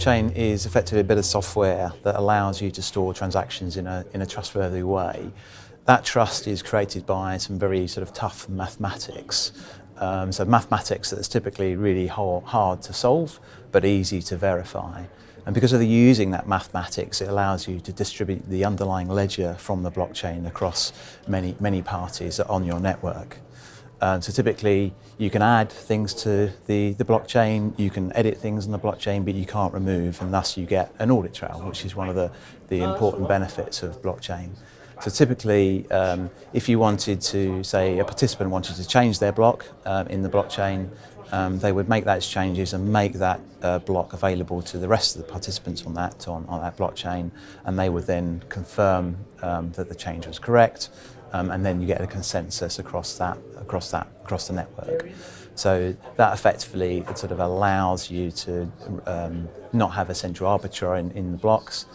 blockchain is effectively a bit of software that allows you to store transactions in a trustworthy way. That trust is created by some very sort of tough mathematics. So mathematics that's typically really hard to solve, but easy to verify. And because of using that mathematics, it allows you to distribute the underlying ledger from the blockchain across many parties on your network. So typically you can add things to the blockchain, you can edit things on the blockchain, but you can't remove, and thus you get an audit trail, which is one of the important benefits of blockchain. So typically, if you wanted to, say a participant wanted to change their block in the blockchain, they would make those changes and make that block available to the rest of the participants on that blockchain, and they would then confirm that the change was correct, and then you get a consensus across the network. So that effectively sort of allows you to not have a central arbiter in the blocks,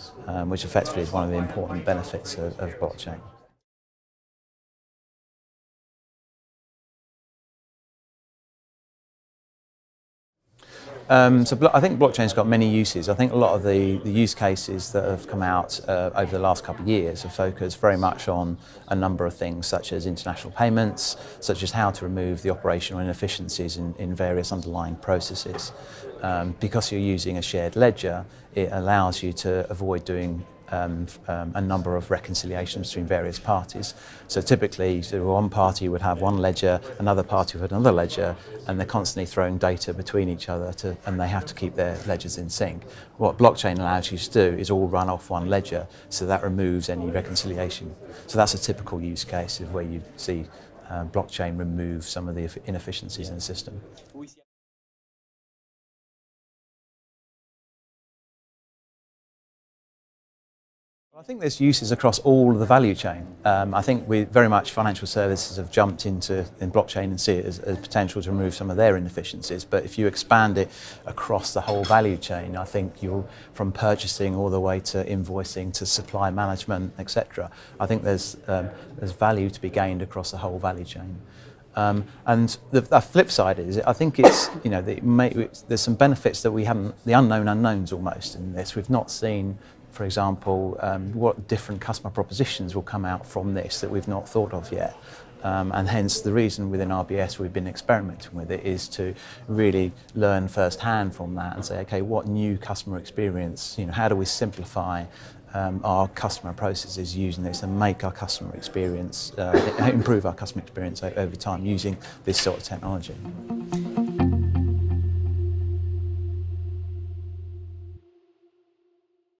which effectively is one of the important benefits of blockchain. So I think blockchain's got many uses. I think a lot of the use cases that have come out over the last couple of years have focused very much on a number of things, such as international payments, such as how to remove the operational inefficiencies in various underlying processes. Because you're using a shared ledger, it allows you to avoid doing a number of reconciliations between various parties. So typically, one party would have one ledger, another party would have another ledger, and they're constantly throwing data between each other, and they have to keep their ledgers in sync. What blockchain allows you to do is all run off one ledger, so that removes any reconciliation. So that's a typical use case of where you see blockchain remove some of the inefficiencies in the system. I think there's uses across all of the value chain. I think very much financial services have jumped in blockchain and see it as potential to remove some of their inefficiencies. But if you expand it across the whole value chain, I think from purchasing all the way to invoicing to supply management, etc. I think there's value to be gained across the whole value chain. And the flip side is, I think it's, there's some benefits that we haven't, the unknown unknowns almost in this. We've not seen, for example, what different customer propositions will come out from this that we've not thought of yet. And hence the reason within RBS we've been experimenting with it is to really learn firsthand from that and say, okay, what new customer experience, how do we simplify our customer processes using this and make our customer experience, improve our customer experience over time using this sort of technology.